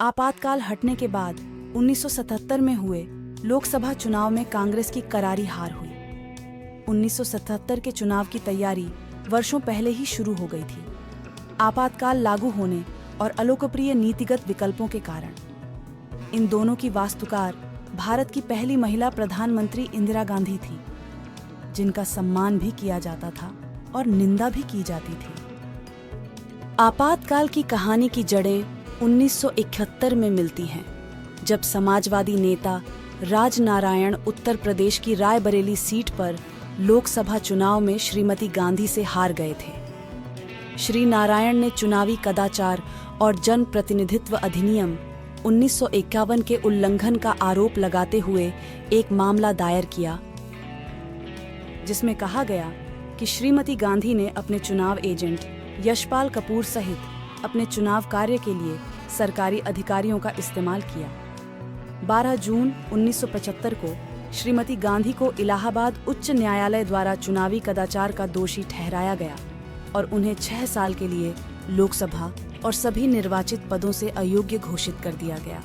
आपातकाल हटने के बाद 1977 में हुए लोकसभा चुनाव में कांग्रेस की करारी हार हुई। 1977 के चुनाव की तैयारी वर्षों पहले ही शुरू हो गई थी। आपातकाल लागू होने और अलोकप्रिय नीतिगत विकल्पों के कारण इन दोनों की वास्तुकार भारत की पहली महिला प्रधानमंत्री इंदिरा गांधी थी, जिनका सम्मान भी किया जाता था और निंदा भी की जाती थी। आपातकाल की कहानी की जड़ें 1971 में मिलती हैं, जब समाजवादी नेता राजनारायण उत्तर प्रदेश की रायबरेली सीट पर लोकसभा चुनाव में श्रीमती गांधी से हार गए थे। श्री नारायण ने चुनावी कदाचार और जन प्रतिनिधित्व अधिनियम 1951 के उल्लंघन का आरोप लगाते हुए एक मामला दायर किया, जिसमें कहा गया कि श्रीमती गांधी ने अपने चुनाव एजेंट यशपाल कपूर सहित अपने चुनाव कार्य के लिए सरकारी अधिकारियों का इस्तेमाल किया। 12 जून 1975 को श्रीमती गांधी को इलाहाबाद उच्च न्यायालय द्वारा चुनावी कदाचार का दोषी ठहराया गया और उन्हें 6 साल के लिए लोकसभा और सभी निर्वाचित पदों से अयोग्य घोषित कर दिया गया।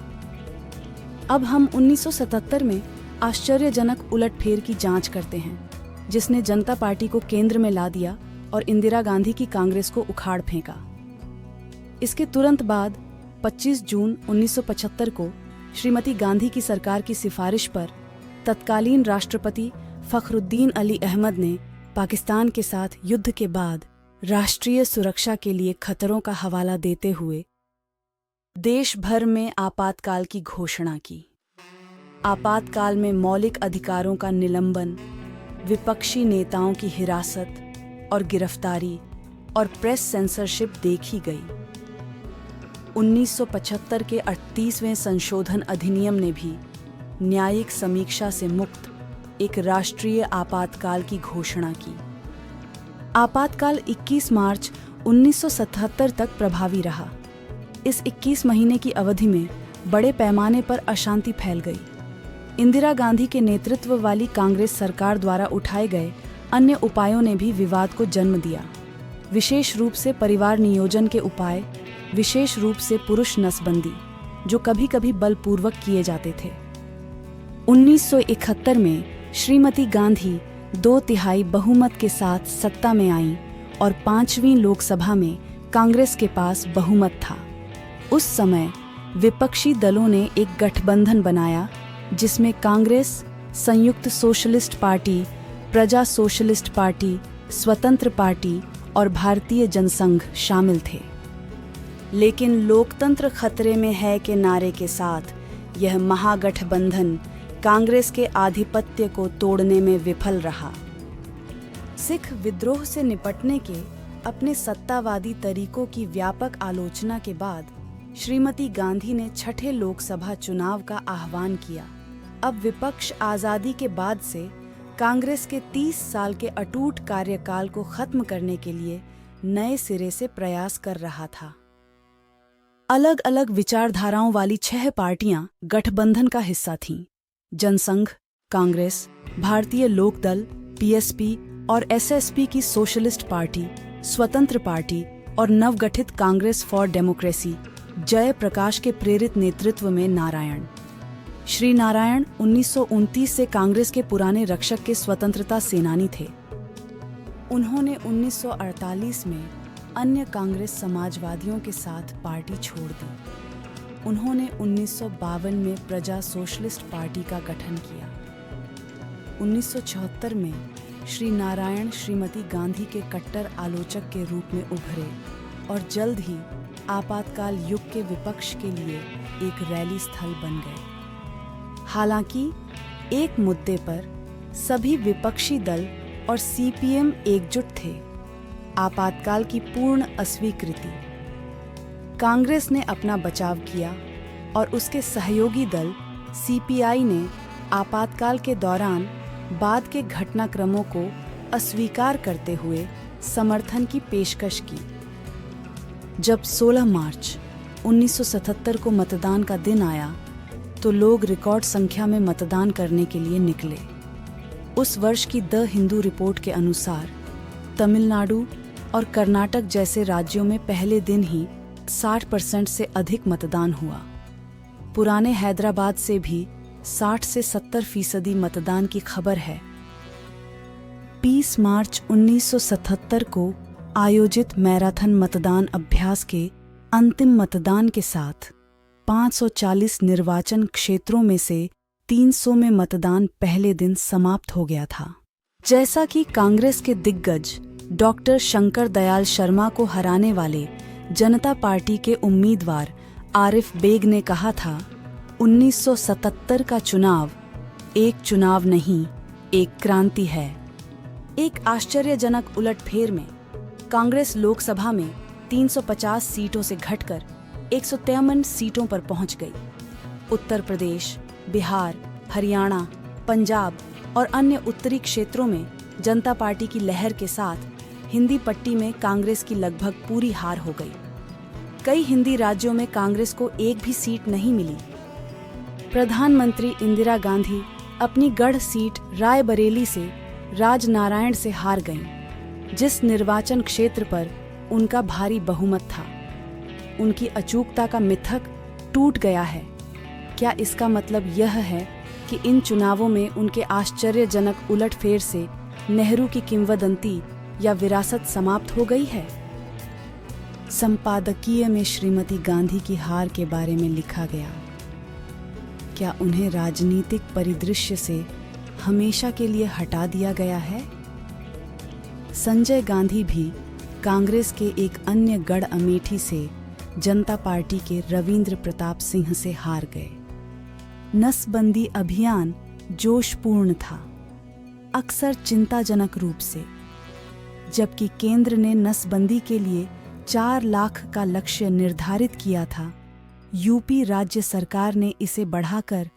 अब हम 1977 में आश्चर्यजनक उलटफेर की जांच करते हैं, जिसने जनता पार्टी को केंद्र में ला दिया और इंदिरा गांधी की कांग्रेस को उखाड़ फेंका। इसके तुरंत बाद 25 जून 1975 को श्रीमती गांधी की सरकार की सिफारिश पर तत्कालीन राष्ट्रपति फखरुद्दीन अली अहमद ने पाकिस्तान के साथ युद्ध के बाद राष्ट्रीय सुरक्षा के लिए खतरों का हवाला देते हुए देश भर में आपातकाल की घोषणा की। आपातकाल में मौलिक अधिकारों का निलंबन, विपक्षी नेताओं की हिरासत और गिरफ्तारी और प्रेस सेंसरशिप देखी गई। 1975 के 38वें संशोधन अधिनियम ने भी न्यायिक समीक्षा से मुक्त एक राष्ट्रीय आपातकाल की घोषणा की। आपातकाल 21 मार्च 1977 तक प्रभावी रहा। इस 21 महीने की अवधि में बड़े पैमाने पर अशांति फैल गई। इंदिरा गांधी के नेतृत्व वाली कांग्रेस सरकार द्वारा उठाए गए अन्य उपायों ने भी विवाद को जन्म दिया, विशेष रूप से परिवार नियोजन के उपाय, विशेष रूप से पुरुष नसबंदी, जो कभी कभी बलपूर्वक किए जाते थे। 1971 में श्रीमती गांधी 2/3 बहुमत के साथ सत्ता में आईं और 5वीं लोकसभा में कांग्रेस के पास बहुमत था। उस समय विपक्षी दलों ने एक गठबंधन बनाया, जिसमें कांग्रेस, संयुक्त सोशलिस्ट पार्टी, प्रजा सोशलिस्ट पार्टी, स्वतंत्र पार्टी और भारतीय जनसंघ शामिल थे। लेकिन लोकतंत्र खतरे में है के नारे के साथ यह महागठबंधन कांग्रेस के आधिपत्य को तोड़ने में विफल रहा। सिख विद्रोह से निपटने के अपने सत्तावादी तरीकों की व्यापक आलोचना के बाद श्रीमती गांधी ने छठे लोकसभा चुनाव का आह्वान किया। अब विपक्ष आजादी के बाद से कांग्रेस के 30 साल के अटूट कार्यकाल को खत्म करने के लिए नए सिरे से प्रयास कर रहा था। अलग अलग विचारधाराओं वाली 6 पार्टियां गठबंधन का हिस्सा थीं। जनसंघ, कांग्रेस, भारतीय लोकदल, पीएसपी और एसएसपी की सोशलिस्ट पार्टी, स्वतंत्र पार्टी और नवगठित कांग्रेस फॉर डेमोक्रेसी, जयप्रकाश के प्रेरित नेतृत्व में नारायण। श्री नारायण 1929 से कांग्रेस के पुराने रक्षक के स्वतंत्रता सेनानी थे। उन्होंने 1948 में अन्य कांग्रेस समाजवादियों के साथ पार्टी छोड़ दी। उन्होंने 1952 में प्रजा सोशलिस्ट पार्टी का गठन किया। 1974 में श्री नारायण श्रीमती गांधी के कट्टर आलोचक के रूप में उभरे और जल्द ही आपातकाल युग के विपक्ष के लिए एक रैली स्थल बन गए। हालांकि एक मुद्दे पर सभी विपक्षी दल और सीपीएम एकजुट थे: आपातकाल की पूर्ण अस्वीकृति। कांग्रेस ने अपना बचाव किया और उसके सहयोगी दल सीपीआई ने आपातकाल के दौरान बाद के घटनाक्रमों को अस्वीकार करते हुए समर्थन की पेशकश की। जब 16 मार्च 1977 को मतदान का दिन आया, तो लोग रिकॉर्ड संख्या में मतदान करने के लिए निकले। उस वर्ष की द हिंदू रिपोर्ट के अनुसार तमिलनाडु और कर्नाटक जैसे राज्यों में पहले दिन ही 60% से अधिक मतदान हुआ। पुराने हैदराबाद से भी 60 से 70% मतदान की खबर है। 20 मार्च 1977 को आयोजित मैराथन मतदान अभ्यास के अंतिम मतदान के साथ 540 निर्वाचन क्षेत्रों में से 300 में मतदान पहले दिन समाप्त हो गया था। जैसा कि कांग्रेस के दिग्गज डॉक्टर शंकर दयाल शर्मा को हराने वाले जनता पार्टी के उम्मीदवार आरिफ बेग ने कहा था, 1977 का चुनाव एक चुनाव नहीं, एक क्रांति है। एक आश्चर्यजनक उलटफेर में कांग्रेस लोकसभा में 350 सीटों से घटकर 153 सीटों पर पहुंच गई। उत्तर प्रदेश, बिहार, हरियाणा, पंजाब और अन्य उत्तरी क्षेत्रों में जनता पार्टी की लहर के साथ हिंदी पट्टी में कांग्रेस की लगभग पूरी हार हो गई। कई हिंदी राज्यों में कांग्रेस को एक भी सीट नहीं मिली। प्रधानमंत्री इंदिरा गांधी अपनी गढ़ सीट रायबरेली से राजनारायण से हार गईं, जिस निर्वाचन क्षेत्र पर उनका भारी बहुमत था। उनकी अचूकता का मिथक टूट गया है। क्या इसका मतलब यह है कि इन चुनावों में उनके आश्चर्यजनक उलटफेर से नेहरू की किंवदंती या विरासत समाप्त हो गई है? संपादकीय में श्रीमती गांधी की हार के बारे में लिखा गया। क्या उन्हें राजनीतिक परिदृश्य से हमेशा के लिए हटा दिया गया है? संजय गांधी भी कांग्रेस के एक अन्य गढ़ अमेठी से जनता पार्टी के रविंद्र प्रताप सिंह से हार गए। नसबंदी अभियान जोशपूर्ण था, अक्सर चिंताजनक रूप से। जबकि केंद्र ने नसबंदी के लिए 4 लाख का लक्ष्य निर्धारित किया था, यूपी राज्य सरकार ने इसे बढ़ाकर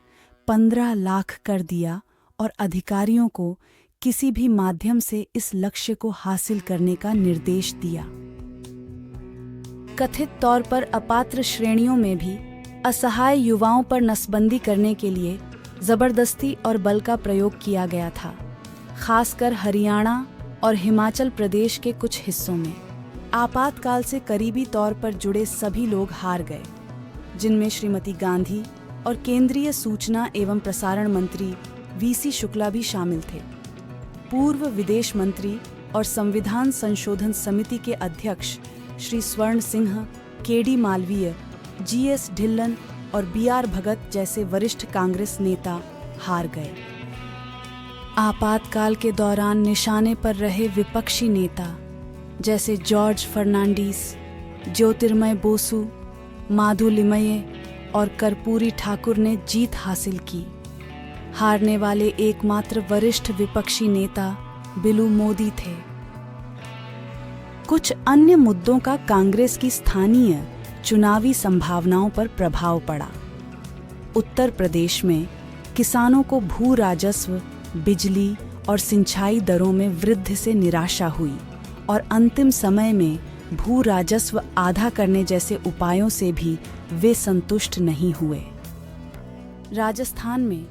15 लाख कर दिया और अधिकारियों को किसी भी माध्यम से इस लक्ष्य को हासिल करने का निर्देश दिया। कथित तौर पर अपात्र श्रेणियों में भी असहाय युवाओं पर नसबंदी करने के लिए जबरदस्ती और बल का प्रयोग किया गया था, खासकर हरियाणा और हिमाचल प्रदेश के कुछ हिस्सों में। आपातकाल से करीबी तौर पर जुड़े सभी लोग हार गए, जिनमें श्रीमती गांधी और केंद्रीय सूचना एवं प्रसारण मंत्री वीसी शुक्ला भी शामिल थे। पूर्व विदेश मंत्री और संविधान संशोधन समिति के अध्यक्ष श्री स्वर्ण सिंह, केडी मालवीय, जीएस ढिल्लन और बीआर भगत जैसे वरिष्ठ कांग्रेस नेता हार गए। आपातकाल के दौरान निशाने पर रहे विपक्षी नेता जैसे जॉर्ज फर्नांडीस, ज्योतिर्मय बोसु, माधु लिमये और कर्पूरी ठाकुर ने जीत हासिल की। हारने वाले एकमात्र वरिष्ठ विपक्षी नेता बिलू मोदी थे। कुछ अन्य मुद्दों का कांग्रेस की स्थानीय चुनावी संभावनाओं पर प्रभाव पड़ा। उत्तर प्रदेश में किसानों को भू राजस्व, बिजली और सिंचाई दरों में वृद्धि से निराशा हुई और अंतिम समय में भू राजस्व आधा करने जैसे उपायों से भी वे संतुष्ट नहीं हुए। राजस्थान में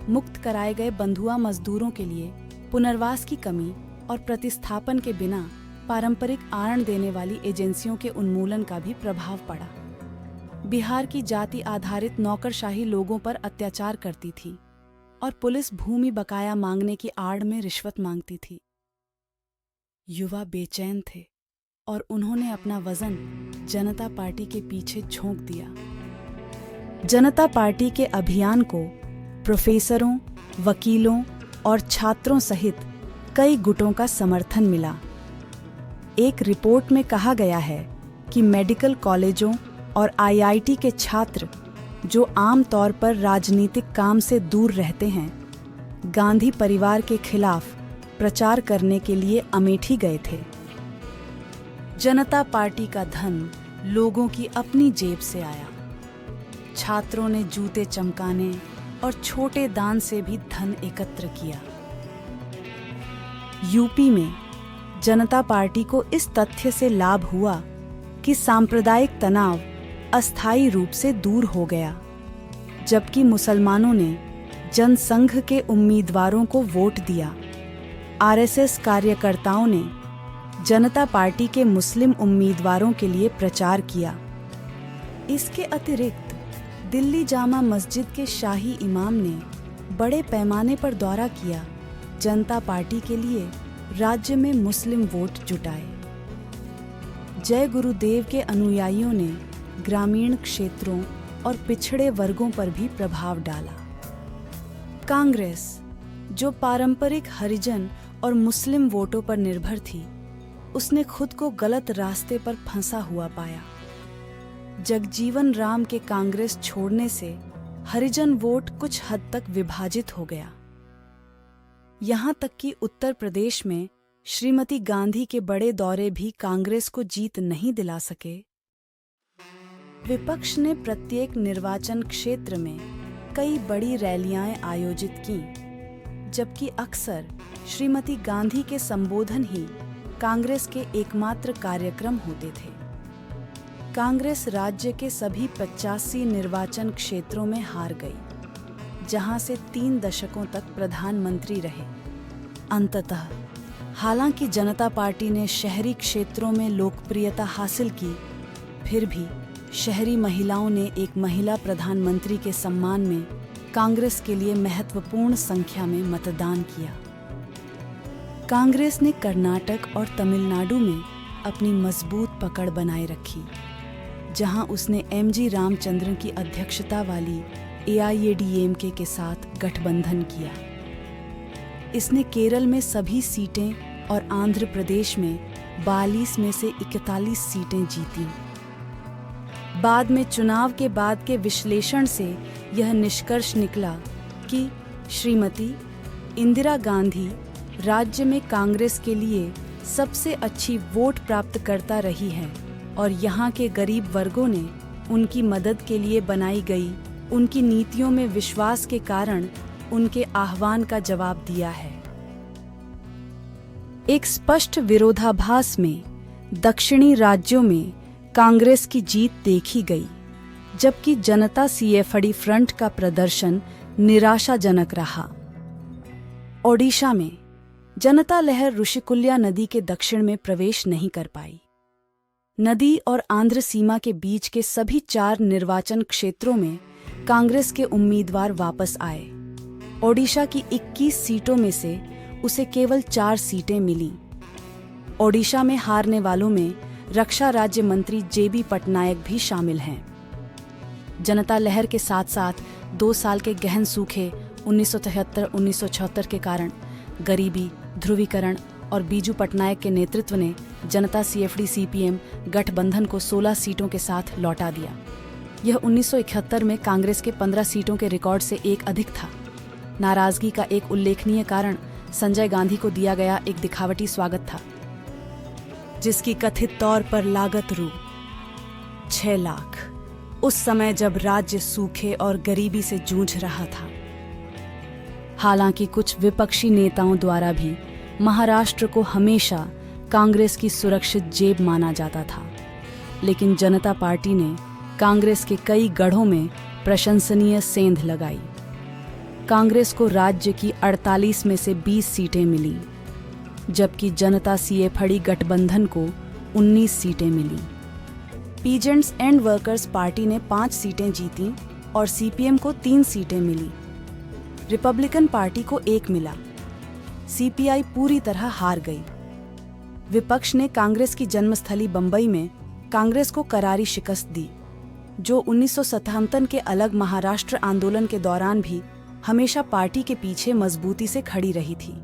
मुक्त कराए गए बंधुआ मजदूरों के लिए पुनर्वास की कमी और प्रतिस्थापन के बिना पारंपरिक आरण देने वाली एजेंसियों के उन्मूलन का भी प्रभाव पड़ा। बिहार की जाति आधारित नौकरशाही लोगों पर अत्याचार करती थी और पुलिस भूमि बकाया मांगने की आड़ में रिश्वत मांगती थी। युवा बेचैन थे और उन्होंने अपना वजन जनता पार्टी के पीछे झोंक दिया। जनता पार्टी के अभियान को प्रोफेसरों, वकीलों और छात्रों सहित कई गुटों का समर्थन मिला। एक रिपोर्ट में कहा गया है कि मेडिकल कॉलेजों और आईआईटी के छात्र, जो आम तौर पर राजनीतिक काम से दूर रहते हैं, गांधी परिवार के खिलाफ प्रचार करने के लिए अमेठी गए थे। जनता पार्टी का धन लोगों की अपनी जेब से आया। छात्रों ने जूते चमकाने और छोटे दान से भी धन एकत्र किया। यूपी में जनता पार्टी को इस तथ्य से लाभ हुआ कि सांप्रदायिक तनाव अस्थायी रूप से दूर हो गया, जबकि मुसलमानों ने जनसंघ के उम्मीदवारों को वोट दिया। आरएसएस कार्यकर्ताओं ने जनता पार्टी के मुस्लिम उम्मीदवारों के लिए प्रचार किया। इसके अतिरिक्त दिल्ली जामा मस्जिद के शाही इमाम ने बड़े पैमाने पर दौरा किया, जनता पार्टी के लिए राज्य में मुस्लिम वोट जुटाए। जय गुरुदेव के अनुयायियों ने ग्रामीण क्षेत्रों और पिछड़े वर्गों पर भी प्रभाव डाला। कांग्रेस, जो पारंपरिक हरिजन और मुस्लिम वोटों पर निर्भर थी, उसने खुद को गलत रास्ते पर फंसा हुआ पाया। जगजीवन राम के कांग्रेस छोड़ने से हरिजन वोट कुछ हद तक विभाजित हो गया। यहां तक कि उत्तर प्रदेश में श्रीमती गांधी के बड़े दौरे भी कांग्रेस को जीत नहीं दिला सके। विपक्ष ने प्रत्येक निर्वाचन क्षेत्र में कई बड़ी रैलियां आयोजित कीं, जबकि अक्सर श्रीमती गांधी के संबोधन ही कांग्रेस के एकमात्र कार्यक्रम होते थे। कांग्रेस राज्य के सभी 85 निर्वाचन क्षेत्रों में हार गई, जहां से 3 दशकों तक प्रधानमंत्री रहे। अंततः हालांकि जनता पार्टी ने शहरी क्षेत्रों में लोकप्रियता हासिल की, फिर भी शहरी महिलाओं ने एक महिला प्रधानमंत्री के सम्मान में कांग्रेस के लिए महत्वपूर्ण संख्या में मतदान किया। कांग्रेस ने कर्नाटक और तमिलनाडु में अपनी मजबूत पकड़ बनाए रखी, जहां उसने एमजी रामचंद्रन की अध्यक्षता वाली एआईएडीएमके के साथ गठबंधन किया। इसने केरल में सभी सीटें और आंध्र प्रदेश में 42 में से 41 सीटें जीतीं। बाद में चुनाव के बाद के विश्लेषण से यह निष्कर्ष निकला कि श्रीमती इंदिरा गांधी राज्य में कांग्रेस के लिए सबसे अच्छी वोट प्राप्त करता रही है और यहाँ के गरीब वर्गों ने उनकी मदद के लिए बनाई गई उनकी नीतियों में विश्वास के कारण उनके आह्वान का जवाब दिया है। एक स्पष्ट विरोधाभास में दक्षिणी राज्यों में कांग्रेस की जीत देखी गई, जबकि जनता सीएफडी फ्रंट का प्रदर्शन निराशाजनक रहा। ओडिशा में जनता लहर ऋषिकुल्या नदी के दक्षिण में प्रवेश नहीं कर पाई। नदी और आंध्र सीमा के बीच के सभी 4 निर्वाचन क्षेत्रों में कांग्रेस के उम्मीदवार वापस आए। ओडिशा की 21 सीटों में से उसे केवल 4 सीटें मिलीं। ओडिशा में हारने वालों में रक्षा राज्य मंत्री जेबी पटनायक भी शामिल हैं। जनता लहर के साथ साथ 2 साल के गहन सूखे 1973-1976 के कारण गरीबी, ध्रुवीकरण और बीजू पटनायक के नेतृत्व ने जनता सीएफडी सीपीएम गठबंधन को 16 सीटों के साथ लौटा दिया। यह 1971 में कांग्रेस के 15 सीटों के रिकॉर्ड से एक अधिक था। नाराजगी का एक उल्लेखनीय कारण संजय गांधी को दिया गया एक दिखावटी स्वागत था, जिसकी कथित तौर पर लागत रु 6 लाख, उस समय जब राज्य सूखे और गरीबी से जूझ रहा था। हालांकि कुछ विपक्षी नेताओं द्वारा भी महाराष्ट्र को हमेशा कांग्रेस की सुरक्षित जेब माना जाता था, लेकिन जनता पार्टी ने कांग्रेस के कई गढ़ों में प्रशंसनीय सेंध लगाई। कांग्रेस को राज्य की 48 में से 20 सीटें मिलीं, जबकि जनता सीएफडी गठबंधन को 19 सीटें मिलीं। पीजेंट्स एंड वर्कर्स पार्टी ने 5 सीटें जीतीं और सीपीएम को 3 सीटें मिलीं। रिपब्लिकन पार्टी को 1 मिला। सीपीआई पूरी तरह हार गई। विपक्ष ने कांग्रेस की जन्मस्थली बंबई में कांग्रेस को करारी शिकस्त दी, जो 1957 के अलग महाराष्ट्र आंदोलन के दौरान भी हमेशा पार्टी के पीछे मजबूती से खड़ी रही थी।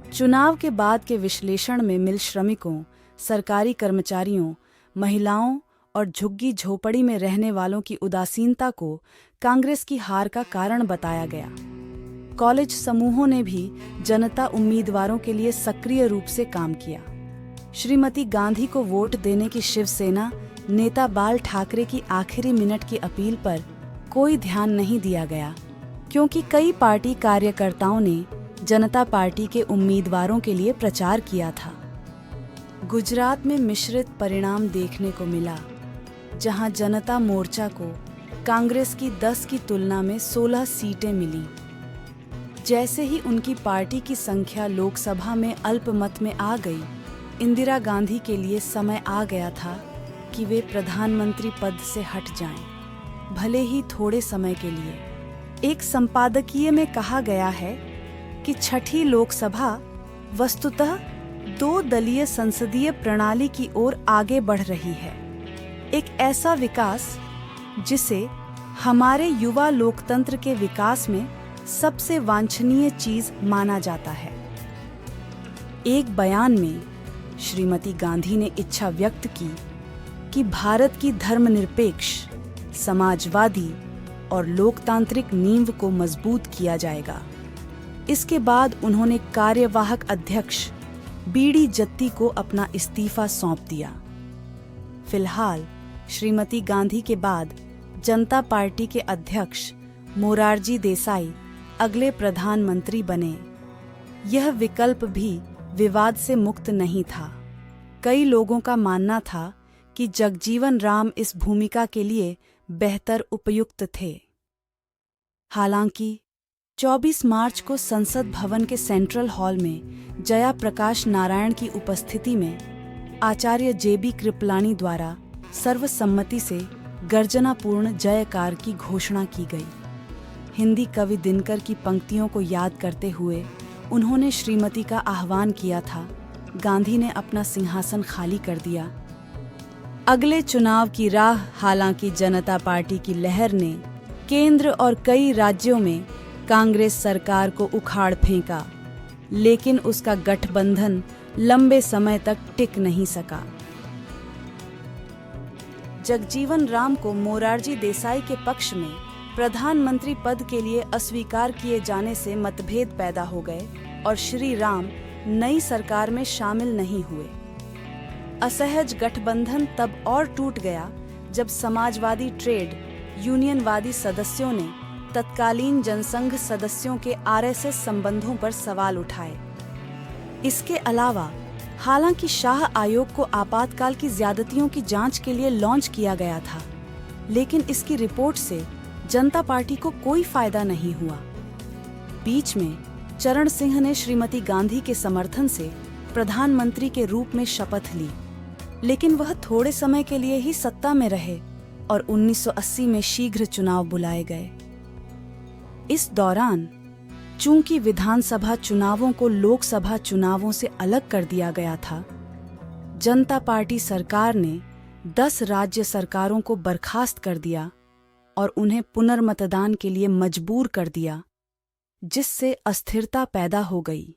चुनाव के बाद के विश्लेषण में मिल श्रमिकों, सरकारी कर्मचारियों, महिलाओं और झुग्गी झोपड़ी में रहने वालों की उदासीनता को कांग्रेस की हार का कारण बताया गया। कॉलेज समूहों ने भी जनता उम्मीदवारों के लिए सक्रिय रूप से काम किया। श्रीमती गांधी को वोट देने की शिवसेना नेता बाल ठाकरे की आखिरी मिनट की अपील पर कोई ध्यान नहीं दिया गया, क्योंकि कई पार्टी कार्यकर्ताओं ने जनता पार्टी के उम्मीदवारों के लिए प्रचार किया था। गुजरात में मिश्रित परिणाम देखने को मिला, जहां जनता मोर्चा को कांग्रेस की 10 की तुलना में 16 सीटें मिलीं। जैसे ही उनकी पार्टी की संख्या लोकसभा में अल्पमत में आ गई, इंदिरा गांधी के लिए समय आ गया था कि वे प्रधानमंत्री पद से हट जाएं। भले ही थोड़े समय के लिए। एक संपादकीय में कहा गया है कि छठी लोकसभा वस्तुतः 2 दलीय संसदीय प्रणाली की ओर आगे बढ़ रही है, एक ऐसा विकास जिसे हमारे युवा लोकतंत्र के विकास में सबसे वांछनीय चीज माना जाता है। एक बयान में श्रीमती गांधी ने इच्छा व्यक्त की कि भारत की धर्मनिरपेक्ष, समाजवादी और लोकतांत्रिक नींव को मजबूत किया जाएगा। इसके बाद उन्होंने कार्यवाहक अध्यक्ष बीडी जत्ती को अपना इस्तीफा सौंप दिया। फिलहाल श्रीमती गांधी के बाद जनता पार्टी के अध्यक्ष मोरारजी देसाई अगले प्रधानमंत्री बने। यह विकल्प भी विवाद से मुक्त नहीं था। कई लोगों का मानना था कि जगजीवन राम इस भूमिका के लिए बेहतर उपयुक्त थे। हालांकि 24 मार्च को संसद भवन के सेंट्रल हॉल में जया प्रकाश नारायण की उपस्थिति में आचार्य जेबी कृपलानी द्वारा सर्वसम्मति से गर्जनापूर्ण जयकार की घोषणा की गई। हिंदी कवि दिनकर की पंक्तियों को याद करते हुए उन्होंने श्रीमती का आह्वान किया था। गांधी ने अपना सिंहासन खाली कर दिया। अगले चुनाव की राह हालांकि जनता पार्टी की लहर ने केंद्र और कई राज्यों में कांग्रेस सरकार को उखाड़ फेंका, लेकिन उसका गठबंधन लंबे समय तक टिक नहीं सका। जगजीवन राम को मोरारजी देसाई के पक्ष में प्रधानमंत्री पद के लिए अस्वीकार किए जाने से मतभेद पैदा हो गए और श्री राम नई सरकार में शामिल नहीं हुए। असहज गठबंधन तब और टूट गया जब समाजवादी ट्रेड यूनियनवादी सदस्यों ने तत्कालीन जनसंघ सदस्यों के आरएसएस संबंधों पर सवाल उठाए। इसके अलावा हालांकि शाह आयोग को आपातकाल की ज्यादतियों की जांच के लिए लॉन्च किया गया था, लेकिन इसकी रिपोर्ट से जनता पार्टी को कोई फायदा नहीं हुआ। बीच में चरण सिंह ने श्रीमती गांधी के समर्थन से प्रधानमंत्री के रूप में शपथ ली, लेकिन वह थोड़े समय के लिए ही सत्ता में रहे और 1980 में शीघ्र चुनाव बुलाए गए। इस दौरान चूंकि विधानसभा चुनावों को लोकसभा चुनावों से अलग कर दिया गया था, जनता पार्टी सरकार ने 10 राज्य सरकारों को बर्खास्त कर दिया और उन्हें पुनर्मतदान के लिए मजबूर कर दिया, जिससे अस्थिरता पैदा हो गई।